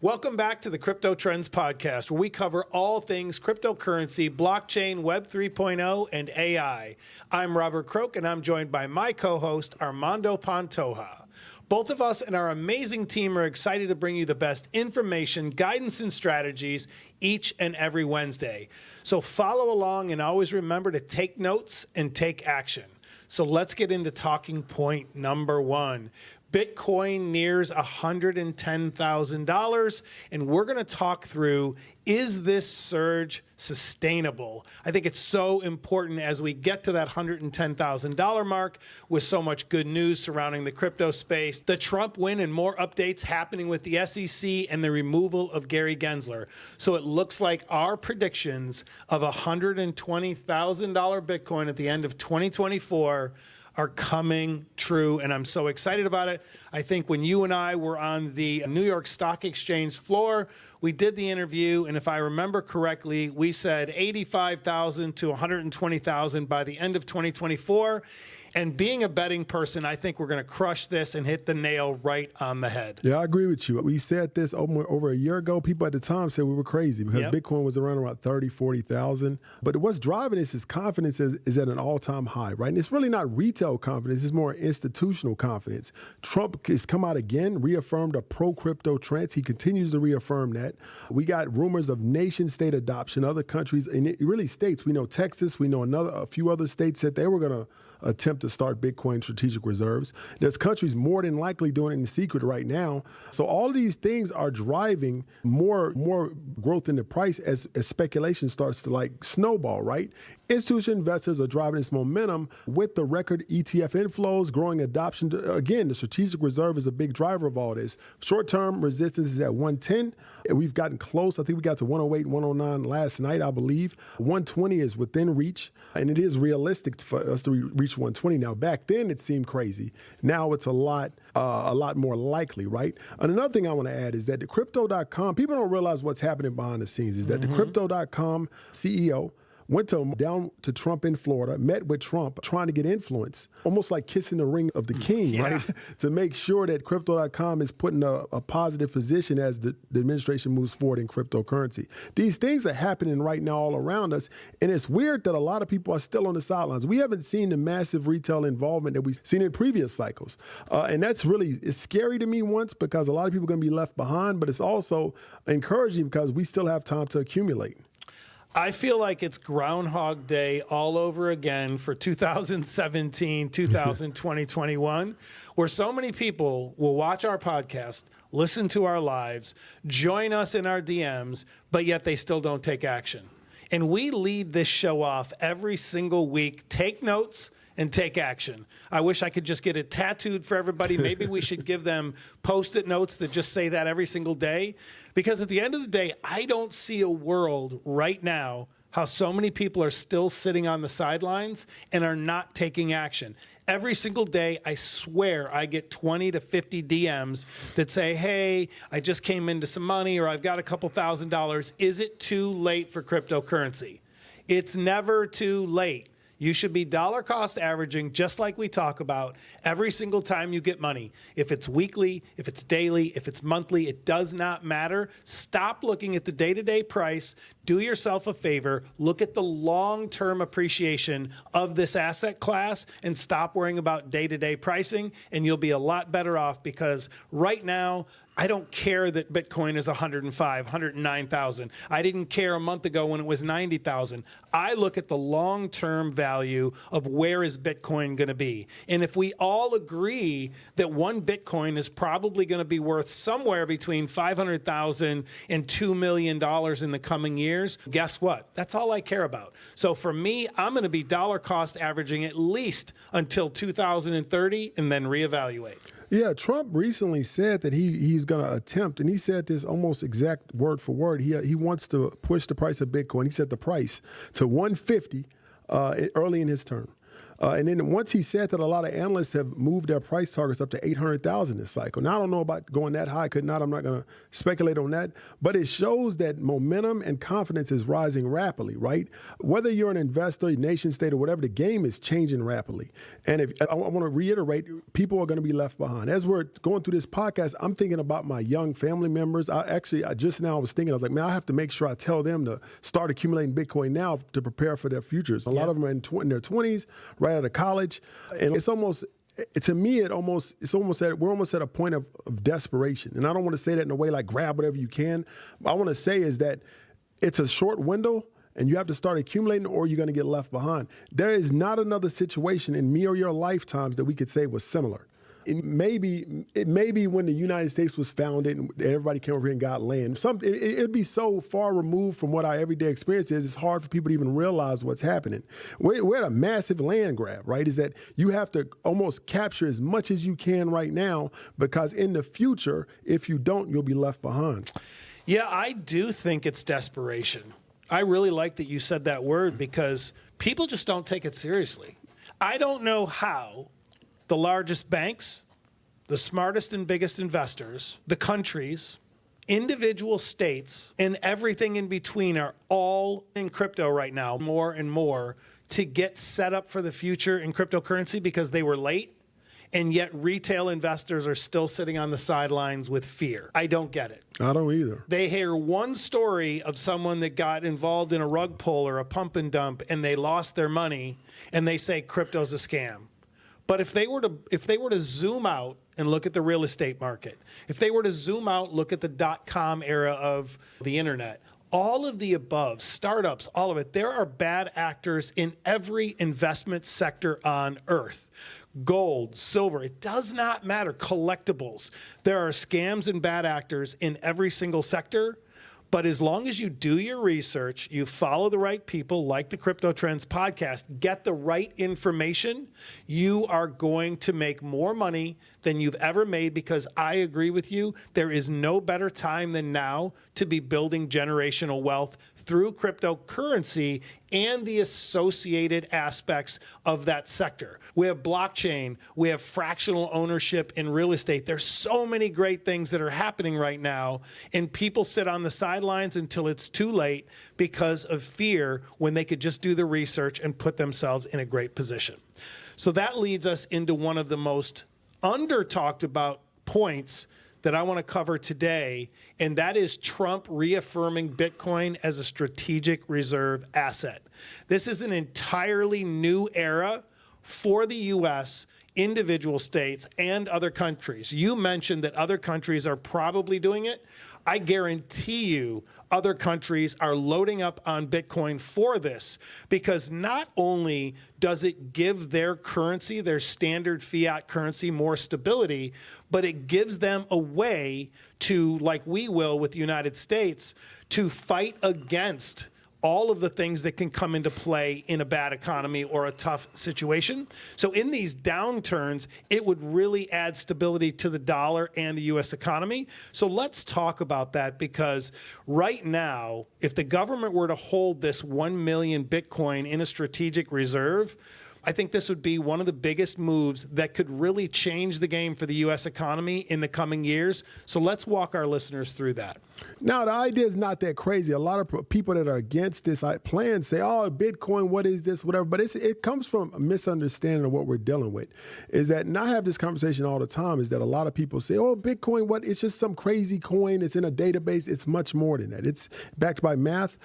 Welcome back to the Crypto Trends Podcast, where we cover all things cryptocurrency, blockchain, Web 3.0, and AI. I'm Robert Croak, and I'm joined by my co-host, Armando Pantoja. Both of us and our amazing team are excited to bring you the best information, guidance, and strategies each and every Wednesday. So follow along and always remember to take notes and take action. So let's get into talking point number one. Bitcoin nears $110,000, and we're going to talk through, is this surge sustainable? I think it's so important as we get to that $110,000 mark with so much good news surrounding the crypto space, the Trump win and more updates happening with the SEC and the removal of Gary Gensler. So it looks like our predictions of $120,000 Bitcoin at the end of 2024 are coming true, and I'm so excited about it. I think when you and I were on the New York Stock Exchange floor, we did the interview, and if I remember correctly, we said 85,000 to 120,000 by the end of 2024. And being a betting person, I think we're going to crush this and hit the nail right on the head. Yeah, I agree with you. We said this over a year ago. People at the time said we were crazy because Bitcoin was around 30, 40,000. But what's driving this is confidence is at an all-time high, right? And it's really not retail confidence. It's more institutional confidence. Trump has come out again, reaffirmed a pro-crypto trend. He continues to reaffirm that. We got rumors of nation-state adoption. Other countries, and it really states, we know Texas, we know a few other states said they were going to attempt to start Bitcoin strategic reserves. There's countries more than likely doing it in secret right now. So all of these things are driving more growth in the price as speculation starts to snowball, right? Institutional investors are driving this momentum with the record ETF inflows, growing adoption. Again, the strategic reserve is a big driver of all this. Short-term resistance is at 110. We've gotten close. I think we got to 108, 109 last night, I believe. 120 is within reach, and it is realistic for us to reach 120. Now, back then it seemed crazy. Now it's a lot more likely, right? And another thing I want to add is that the Crypto.com, people don't realize what's happening behind the scenes, is that the Crypto.com CEO went down to Trump in Florida, met with Trump, trying to get influence, almost like kissing the ring of the king, right? To make sure that Crypto.com is put in a positive position as the administration moves forward in cryptocurrency. These things are happening right now all around us, and it's weird that a lot of people are still on the sidelines. We haven't seen the massive retail involvement that we've seen in previous cycles. And that's it's scary to me once because a lot of people are going to be left behind, but it's also encouraging because we still have time to accumulate. I feel like it's Groundhog Day all over again for 2017, 2021, where so many people will watch our podcast, listen to our lives, join us in our DMs, but yet they still don't take action. And we lead this show off every single week. Take notes and take action. I wish I could just get it tattooed for everybody. Maybe we should give them Post-it notes that just say that every single day. Because at the end of the day, I don't see a world right now how so many people are still sitting on the sidelines and are not taking action. Every single day, I swear I get 20 to 50 DMs that say, hey, I just came into some money, or I've got a couple $1,000s. Is it too late for cryptocurrency? It's never too late. You should be dollar cost averaging, just like we talk about, every single time you get money. If it's weekly, if it's daily, if it's monthly, it does not matter. Stop looking at the day-to-day price. Do yourself a favor. Look at the long-term appreciation of this asset class and stop worrying about day-to-day pricing, and you'll be a lot better off because right now, I don't care that Bitcoin is 105, 109,000. I didn't care a month ago when it was 90,000. I look at the long-term value of where is Bitcoin going to be. And if we all agree that one Bitcoin is probably going to be worth somewhere between $500,000 and $2 million in the coming years, guess what? That's all I care about. So for me, I'm going to be dollar cost averaging at least until 2030 and then reevaluate. Yeah, Trump recently said that he's going to attempt, and he said this almost exact word for word. He wants to push the price of Bitcoin. He set the price to 150 early in his term. And then once he said that, a lot of analysts have moved their price targets up to 800,000 this cycle. Now, I don't know about going that high. I'm not going to speculate on that. But it shows that momentum and confidence is rising rapidly, right? Whether you're an investor, nation state, or whatever, the game is changing rapidly. And I want to reiterate, people are going to be left behind. As we're going through this podcast, I'm thinking about my young family members. I just now was thinking, I was like, man, I have to make sure I tell them to start accumulating Bitcoin now to prepare for their futures. A lot of them are in their 20s, right out of college. And it's almost, to me, we're almost at a point of desperation. And I don't want to say that in a way like grab whatever you can. What I want to say is that it's a short window, and you have to start accumulating, or you're going to get left behind. There is not another situation in me or your lifetimes that we could say was similar. It may be when the United States was founded and everybody came over here and got land. It'd be so far removed from what our everyday experience is, it's hard for people to even realize what's happening. We're at a massive land grab, right? Is that you have to almost capture as much as you can right now, because in the future, if you don't, you'll be left behind. Yeah, I do think it's desperation. I really like that you said that word, because people just don't take it seriously. I don't know how the largest banks, the smartest and biggest investors, the countries, individual states, and everything in between are all in crypto right now, more and more, to get set up for the future in cryptocurrency, because they were late, and yet retail investors are still sitting on the sidelines with fear. I don't get it. I don't either. They hear one story of someone that got involved in a rug pull or a pump and dump, and they lost their money, and they say crypto's a scam. But if they were to zoom out and look at the real estate market, if they were to zoom out, look at the .com era of the internet, all of the above, startups, all of it, there are bad actors in every investment sector on earth. Gold, silver, it does not matter. Collectibles. There are scams and bad actors in every single sector. But as long as you do your research, you follow the right people, like the Crypto Trends podcast, get the right information, you are going to make more money than you've ever made, because I agree with you. There is no better time than now to be building generational wealth through cryptocurrency and the associated aspects of that sector. We have blockchain, we have fractional ownership in real estate. There's so many great things that are happening right now, and people sit on the sidelines until it's too late because of fear, when they could just do the research and put themselves in a great position. So that leads us into one of the most under-talked about points that I want to cover today, and that is Trump reaffirming Bitcoin as a strategic reserve asset. This is an entirely new era for the U.S., individual states, and other countries. You mentioned that other countries are probably doing it. I guarantee you other countries are loading up on Bitcoin for this, because not only does it give their currency, their standard fiat currency, more stability, but it gives them a way to, like we will with the United States, to fight against all of the things that can come into play in a bad economy or a tough situation. So in these downturns, it would really add stability to the dollar and the U.S. economy. So let's talk about that, because right now, if the government were to hold this 1 million Bitcoin in a strategic reserve, I think this would be one of the biggest moves that could really change the game for the U.S. economy in the coming years. So let's walk our listeners through that. Now, the idea is not that crazy. A lot of people that are against this plan say, oh, Bitcoin, what is this, whatever. But it comes from a misunderstanding of what we're dealing with. Is that, and I have this conversation all the time, is that a lot of people say, oh, Bitcoin, what? It's just some crazy coin. It's in a database. It's much more than that. It's backed by math.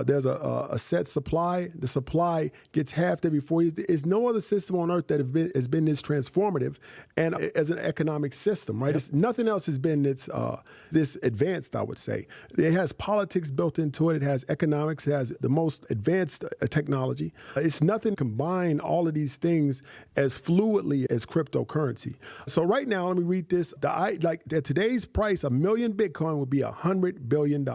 There's a set supply. The supply gets halved every 4 years. There's no other system on earth that has been this transformative and as an economic system, right? Yep. Nothing else has been this advanced, I would say. It has politics built into it. It has economics. It has the most advanced technology. It's nothing combine all of these things as fluidly as cryptocurrency. So right now, let me read this. At today's price, 1 million Bitcoin would be $100 billion.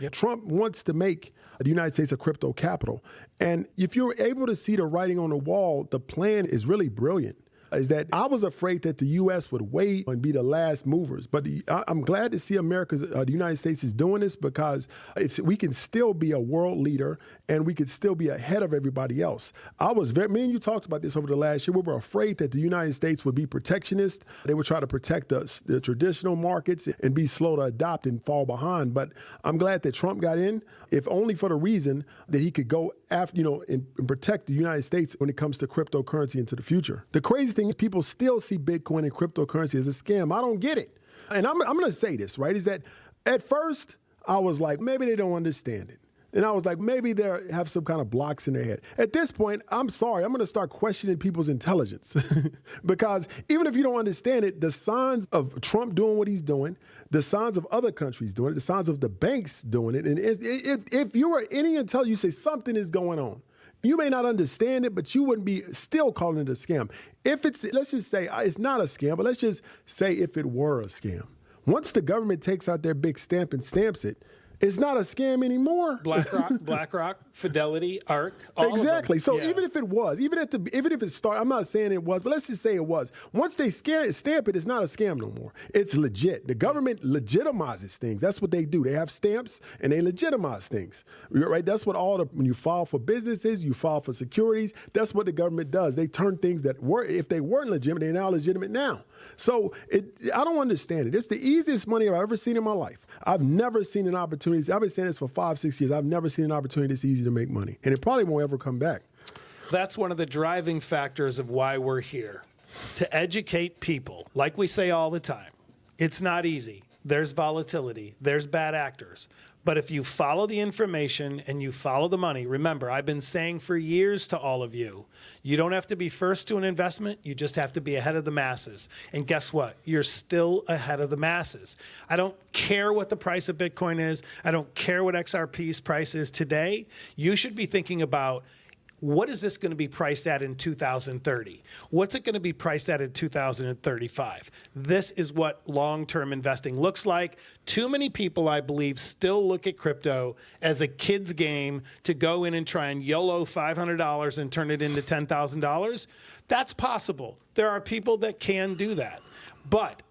Yep. Trump wants to make the United States a crypto capital. And if you're able to see the writing on the wall, the plan is really brilliant. is that I was afraid that the U.S. would wait and be the last movers. But I'm glad to see the United States is doing this, because we can still be a world leader and we could still be ahead of everybody else. Me and you talked about this over the last year. We were afraid that the United States would be protectionist. They would try to protect the traditional markets and be slow to adopt and fall behind. But I'm glad that Trump got in, if only for the reason that he could go after, and protect the United States when it comes to cryptocurrency into the future. The crazy thing is people still see Bitcoin and cryptocurrency as a scam. I don't get it. And I'm going to say this, right, is that at first I was like, maybe they don't understand it. And I was like, maybe they have some kind of blocks in their head. At this point, I'm sorry, I'm going to start questioning people's intelligence. Because even if you don't understand it, the signs of Trump doing what he's doing, the signs of other countries doing it, the signs of the banks doing it, and if you are any intelligent, you say something is going on. You may not understand it, but you wouldn't be still calling it a scam. Let's just say it's not a scam, but let's just say if it were a scam. Once the government takes out their big stamp and stamps it, it's not a scam anymore. BlackRock, Fidelity, ARK, all exactly. Of them. So even if it was, even if it started, I'm not saying it was, but let's just say it was. Once they stamp it, it's not a scam no more. It's legit. The government legitimizes things. That's what they do. They have stamps and they legitimize things. Right? That's what when you file for businesses, you file for securities. That's what the government does. They turn things that were, if they weren't legitimate, they're now legitimate now. So I don't understand it. It's the easiest money I've ever seen in my life. I've never seen an opportunity. I've been saying this for 5-6 years. I've never seen an opportunity this easy to make money. And it probably won't ever come back. That's one of the driving factors of why we're here, to educate people. Like we say all the time, it's not easy. There's volatility. There's bad actors. But if you follow the information and you follow the money, remember, I've been saying for years to all of you, you don't have to be first to an investment. You just have to be ahead of the masses. And guess what? You're still ahead of the masses. I don't care what the price of Bitcoin is. I don't care what XRP's price is today. You should be thinking about, what is this going to be priced at in 2030? What's it going to be priced at in 2035? This is what long-term investing looks like. Too many people, I believe, still look at crypto as a kid's game to go in and try and YOLO $500 and turn it into $10,000. That's possible. There are people that can do that. But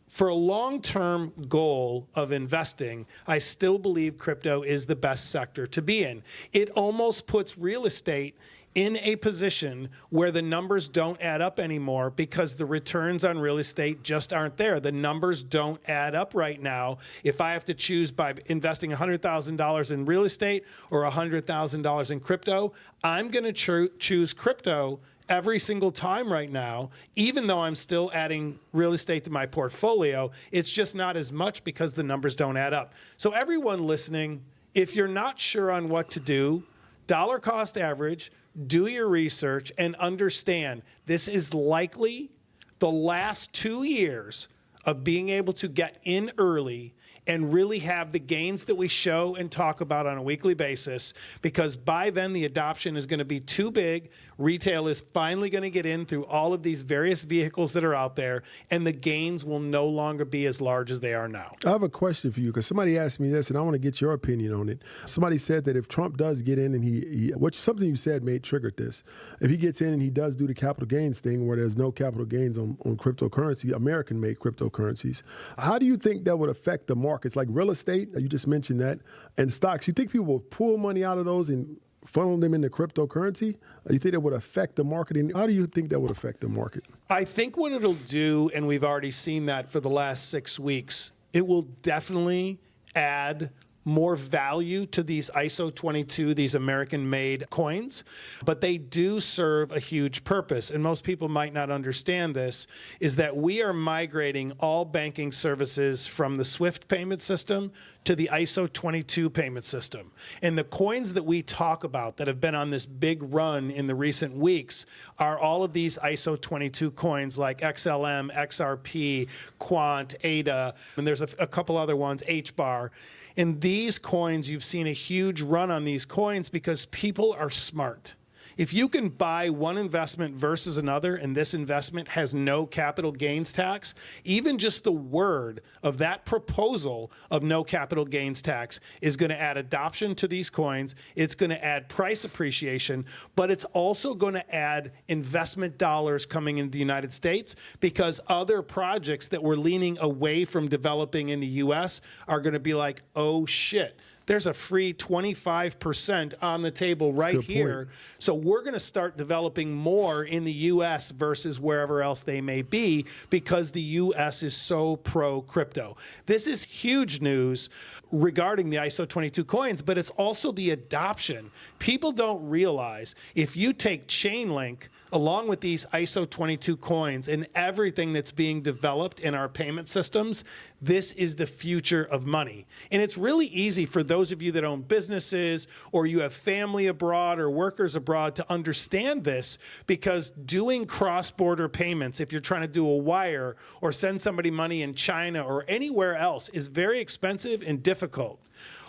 for a long-term goal of investing, I still believe crypto is the best sector to be in. It almost puts real estate in a position where the numbers don't add up anymore because the returns on real estate just aren't there. The numbers don't add up right now. If I have to choose by investing $100,000 in real estate or $100,000 in crypto, I'm going to choose crypto every single time right now, even though I'm still adding real estate to my portfolio. It's just not as much because the numbers don't add up. So everyone listening, if you're not sure on what to do, dollar cost average, do your research and understand this is likely the last 2 years of being able to get in early and really have the gains that we show and talk about on a weekly basis, because by then the adoption is going to be too big. Retail is finally going to get in through all of these various vehicles that are out there, and the gains will no longer be as large as they are now. I have a question for you, because somebody asked me this, and I want to get your opinion on it. Somebody said that if Trump does get in and something you said triggered this. If he gets in and he does do the capital gains thing where there's no capital gains on cryptocurrency, American-made cryptocurrencies, how do you think that would affect the markets, like real estate? You just mentioned that, and stocks. You think people will pull money out of those and funnel them into cryptocurrency? Do you think that would affect the market? How do you think that would affect the market? I think what it'll do, and we've already seen that for the last 6 weeks, it will definitely add more value to these ISO 22, these American-made coins, but they do serve a huge purpose. And most people might not understand this, is that we are migrating all banking services from the SWIFT payment system to the ISO 22 payment system. And the coins that we talk about that have been on this big run in the recent weeks are all of these ISO 22 coins like XLM, XRP, Quant, ADA, and there's a couple other ones, HBAR. And these coins, you've seen a huge run on these coins because people are smart. if you can buy one investment versus another, and this investment has no capital gains tax, even just the word of that proposal of no capital gains tax is going to add adoption to these coins. It's going to add price appreciation, but it's also going to add investment dollars coming into the United States, because other projects that were leaning away from developing in the US are going to be like, oh shit, there's a free 25% on the table right here. So we're going to start developing more in the US versus wherever else they may be, because the US is so pro crypto. This is huge news regarding the ISO 22 coins, but it's also the adoption. People don't realize if you take Chainlink along with these ISO 22 coins and everything that's being developed in our payment systems, this is the future of money. And it's really easy for those of you that own businesses or you have family abroad or workers abroad to understand this, because doing cross-border payments, if you're trying to do a wire or send somebody money in China or anywhere else, is very expensive and difficult.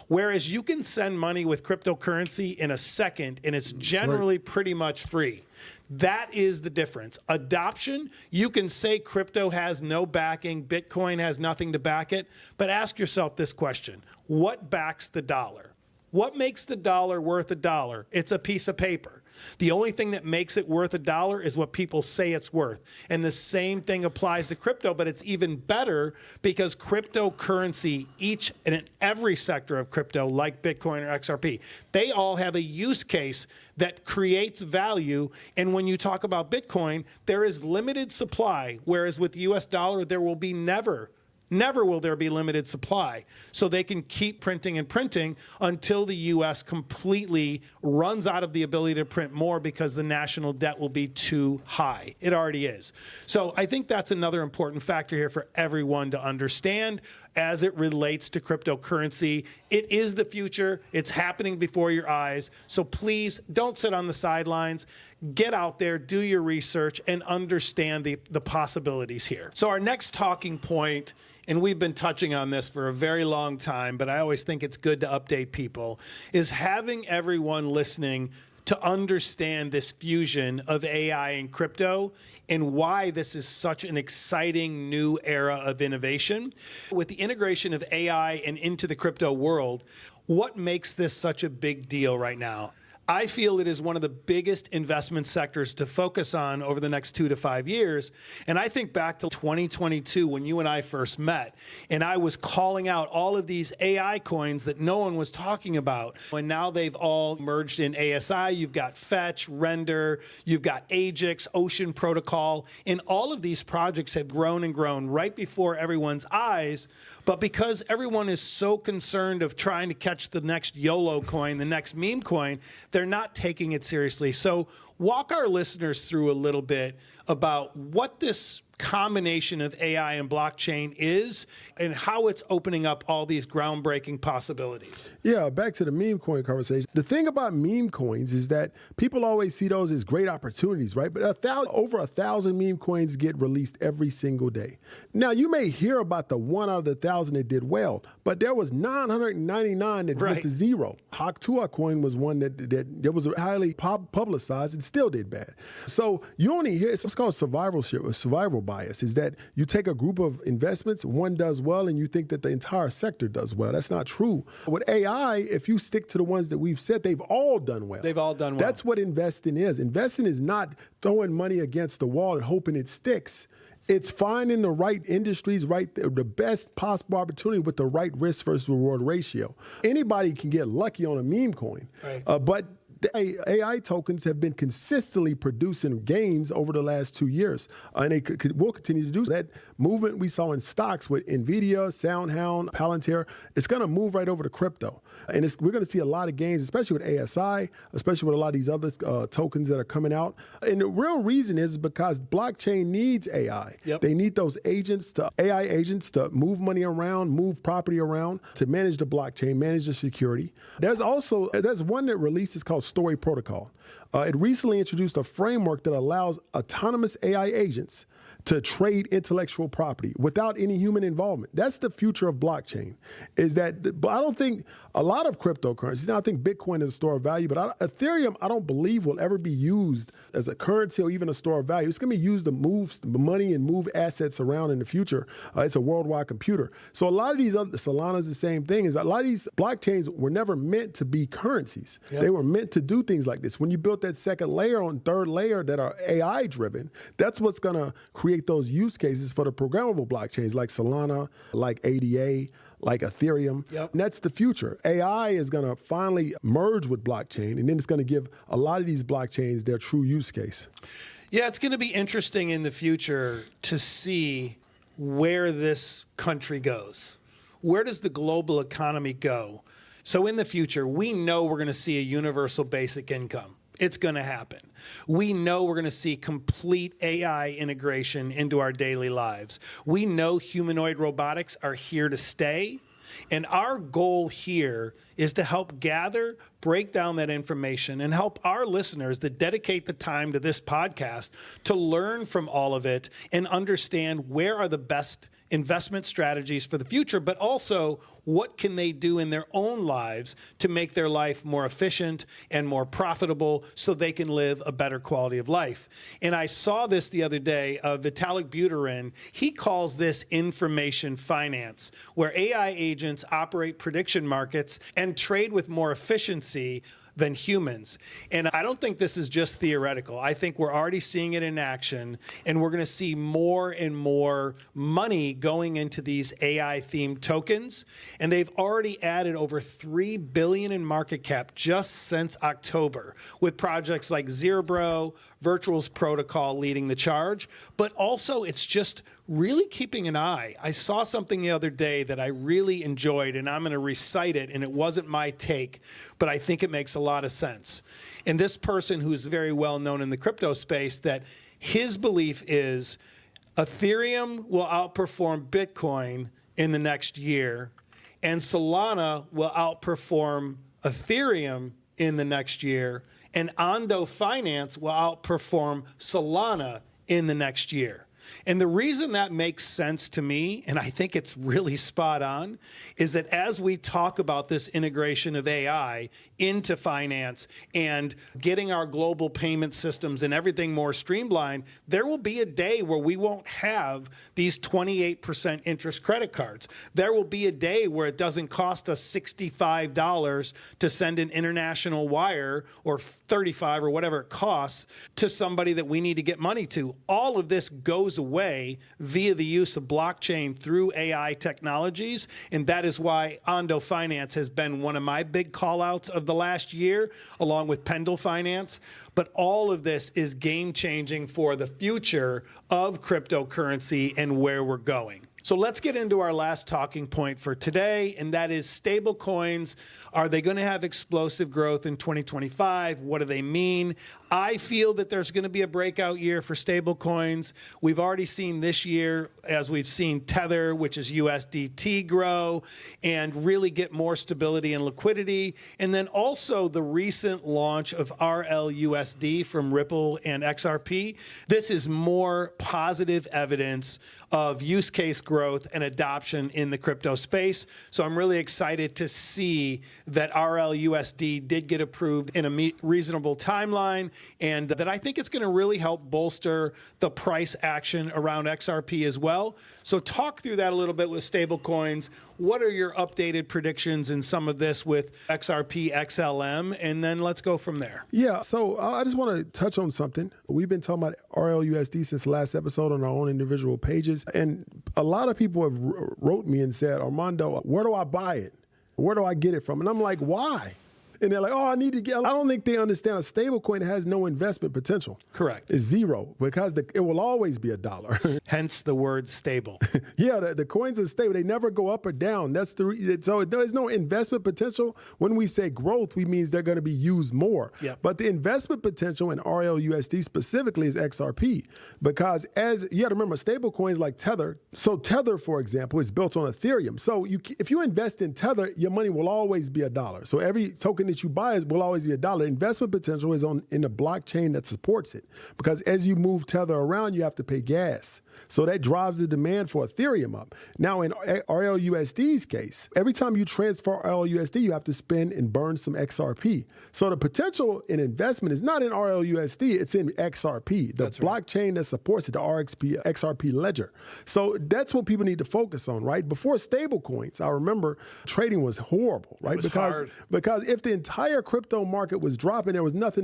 Whereas you can send money with cryptocurrency in a second, and it's generally pretty much free. That is the difference. Adoption, you can say crypto has no backing, Bitcoin has nothing to back it, but ask yourself this question: what backs the dollar? What makes the dollar worth a dollar? It's a piece of paper. The only thing that makes it worth a dollar is what people say it's worth. And the same thing applies to crypto, but it's even better because cryptocurrency, each and every sector of crypto, like Bitcoin or XRP, they all have a use case that creates value. And when you talk about Bitcoin, there is limited supply, whereas with the US dollar, there will be never will there be limited supply. So they can keep printing and printing until the US completely runs out of the ability to print more, because the national debt will be too high. It already is. So I think that's another important factor here for everyone to understand as it relates to cryptocurrency. It is the future. It's happening before your eyes. So please don't sit on the sidelines. Get out there, do your research, and understand the possibilities here. So our next talking point, and we've been touching on this for a very long time, but I always think it's good to update people, is having everyone listening to understand this fusion of AI and crypto and why this is such an exciting new era of innovation. With the integration of AI and into the crypto world, what makes this such a big deal right now? I feel it is one of the biggest investment sectors to focus on over the next 2 to 5 years. And I think back to 2022 when you and I first met, and I was calling out all of these AI coins that no one was talking about. And now they've all merged in ASI. You've got Fetch, Render, you've got Ajax, Ocean Protocol, and all of these projects have grown and grown right before everyone's eyes. But because everyone is so concerned of trying to catch the next YOLO coin, the next meme coin, they're not taking it seriously. So walk our listeners through a little bit about what this combination of AI and blockchain is and how it's opening up all these groundbreaking possibilities. Yeah, back to the meme coin conversation. The thing about meme coins is that people always see those as great opportunities, right? But over 1,000 meme coins get released every single day. Now, you may hear about the 1 out of the 1,000 that did well, but there was 999 that went to zero. Haktua coin was one that was highly publicized and still did bad. So you only hear, it's called survivalship or survival bias, is that you take a group of investments, one does well, and you think that the entire sector does well. That's not true. With AI, if you stick to the ones that we've said, they've all done well. They've all done well. That's what investing is. Investing is not throwing money against the wall and hoping it sticks. It's finding the right industries, the best possible opportunity with the right risk versus reward ratio. Anybody can get lucky on a meme coin, but the AI tokens have been consistently producing gains over the last 2 years, and they will continue to do that. Movement we saw in stocks with NVIDIA, SoundHound, Palantir, it's going to move right over to crypto. And we're going to see a lot of gains, especially with ASI, especially with a lot of these other tokens that are coming out. And the real reason is because blockchain needs AI. They need those AI agents to move money around, move property around, to manage the blockchain, manage the security. There's one that releases called Story Protocol. It recently introduced a framework that allows autonomous AI agents to trade intellectual property without any human involvement. That's the future of blockchain, is that, but I don't think a lot of cryptocurrencies, now I think Bitcoin is a store of value, but Ethereum, I don't believe will ever be used as a currency or even a store of value. It's going to be used to move money and move assets around in the future. It's a worldwide computer. So a lot of these other, Solana's the same thing, is a lot of these blockchains were never meant to be currencies. Yep. They were meant to do things like this. When you built that second layer on third layer that are AI driven, that's what's going to create those use cases for the programmable blockchains like Solana, like ADA, like Ethereum. Yep. And that's the future. AI is going to finally merge with blockchain, and then it's going to give a lot of these blockchains their true use case. Yeah, it's going to be interesting in the future to see where this country goes. Where does the global economy go? So in the future, we know we're going to see a universal basic income. It's going to happen. We know we're going to see complete AI integration into our daily lives. We know humanoid robotics are here to stay. And our goal here is to help gather, break down that information, and help our listeners that dedicate the time to this podcast to learn from all of it and understand where are the best investment strategies for the future, but also what can they do in their own lives to make their life more efficient and more profitable so they can live a better quality of life. And I saw this the other day, Vitalik Buterin, he calls this information finance, where AI agents operate prediction markets and trade with more efficiency than humans. And I don't think this is just theoretical. I think we're already seeing it in action, and we're going to see more and more money going into these AI-themed tokens. And they've already added over $3 billion in market cap just since October, with projects like Zerbro, Virtual's Protocol leading the charge. But also, it's just really keeping an eye. I saw something the other day that I really enjoyed, and I'm going to recite it, and it wasn't my take, but I think it makes a lot of sense. And this person who's very well known in the crypto space, that his belief is Ethereum will outperform Bitcoin in the next year, and Solana will outperform Ethereum in the next year, and Ondo Finance will outperform Solana in the next year. And the reason that makes sense to me, and I think it's really spot on, is that as we talk about this integration of AI into finance and getting our global payment systems and everything more streamlined, there will be a day where we won't have these 28% interest credit cards. There will be a day where it doesn't cost us $65 to send an international wire, or $35 or whatever it costs, to somebody that we need to get money to. All of this goes away via the use of blockchain through AI technologies, and that is why Ondo Finance has been one of my big call-outs of the last year, along with Pendle Finance. But all of this is game-changing for the future of cryptocurrency and where we're going. So let's get into our last talking point for today, and that is stablecoins. Are they going to have explosive growth in 2025? What do they mean? I feel that there's going to be a breakout year for stablecoins. We've already seen this year, as we've seen Tether, which is USDT, grow and really get more stability and liquidity. And then also the recent launch of RL USD from Ripple and XRP. This is more positive evidence of use case growth and adoption in the crypto space. So I'm really excited to see that RL USD did get approved in a reasonable timeline, and that I think it's going to really help bolster the price action around XRP as well. So talk through that a little bit with stablecoins. What are your updated predictions in some of this with XRP, XLM? And then let's go from there. Yeah, so I just want to touch on something. We've been talking about RL USD since the last episode on our own individual pages. And a lot of people have wrote me and said, Armando, where do I buy it? Where do I get it from? And I'm like, why? And they're like, oh, I need to get, I don't think they understand a stablecoin has no investment potential. Correct. It's zero, because it will always be $1. Hence the word stable. Yeah, the coins are stable. They never go up or down. That's so there's no investment potential. When we say growth, we means they're going to be used more. Yep. But the investment potential in RL USD specifically is XRP, because as you got to remember, stable coins like Tether. So Tether, for example, is built on Ethereum. So if you invest in Tether, your money will always be $1. So every token that you buy will always be $1. Investment potential is in the blockchain that supports it, because as you move Tether around, you have to pay gas. So that drives the demand for Ethereum up. Now, in RL USD's case, every time you transfer RL USD, you have to spend and burn some XRP. So the potential in investment is not in RL USD, it's in XRP, the blockchain that supports it, the XRP ledger. So that's what people need to focus on, right? Before stablecoins, I remember trading was horrible, right? Because if the entire crypto market was dropping, there was nothing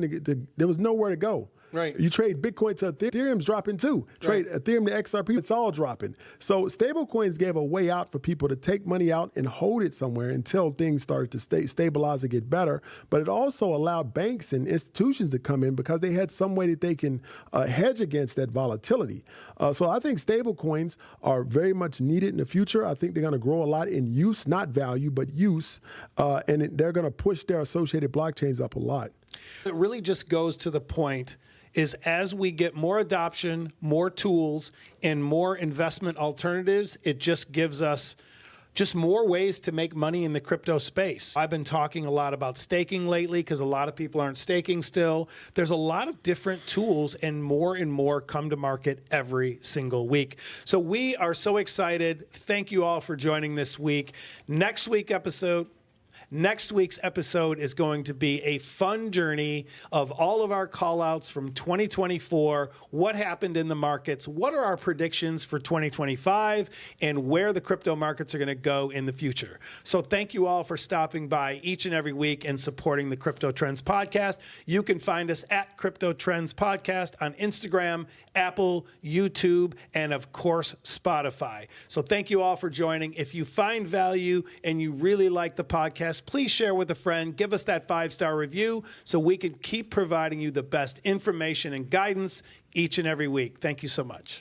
there was nowhere to go. Right. You trade Bitcoin to Ethereum's dropping too. Trade Ethereum to XRP, it's all dropping. So stablecoins gave a way out for people to take money out and hold it somewhere until things started to stabilize and get better. But it also allowed banks and institutions to come in because they had some way that they can hedge against that volatility. So I think stablecoins are very much needed in the future. I think they're going to grow a lot in use, not value, but use. And they're going to push their associated blockchains up a lot. It really just goes to the point is as we get more adoption, more tools, and more investment alternatives, it just gives us just more ways to make money in the crypto space. I've been talking a lot about staking lately because a lot of people aren't staking still. There's a lot of different tools and more come to market every single week. So we are so excited. Thank you all for joining this week. Next week's episode is going to be a fun journey of all of our call-outs from 2024, what happened in the markets, what are our predictions for 2025, and where the crypto markets are going to go in the future. So thank you all for stopping by each and every week and supporting the Crypto Trends Podcast. You can find us at Crypto Trends Podcast on Instagram, Apple, YouTube, and of course, Spotify. So thank you all for joining. If you find value and you really like the podcast, please share with a friend, give us that 5-star review so we can keep providing you the best information and guidance each and every week. Thank you so much.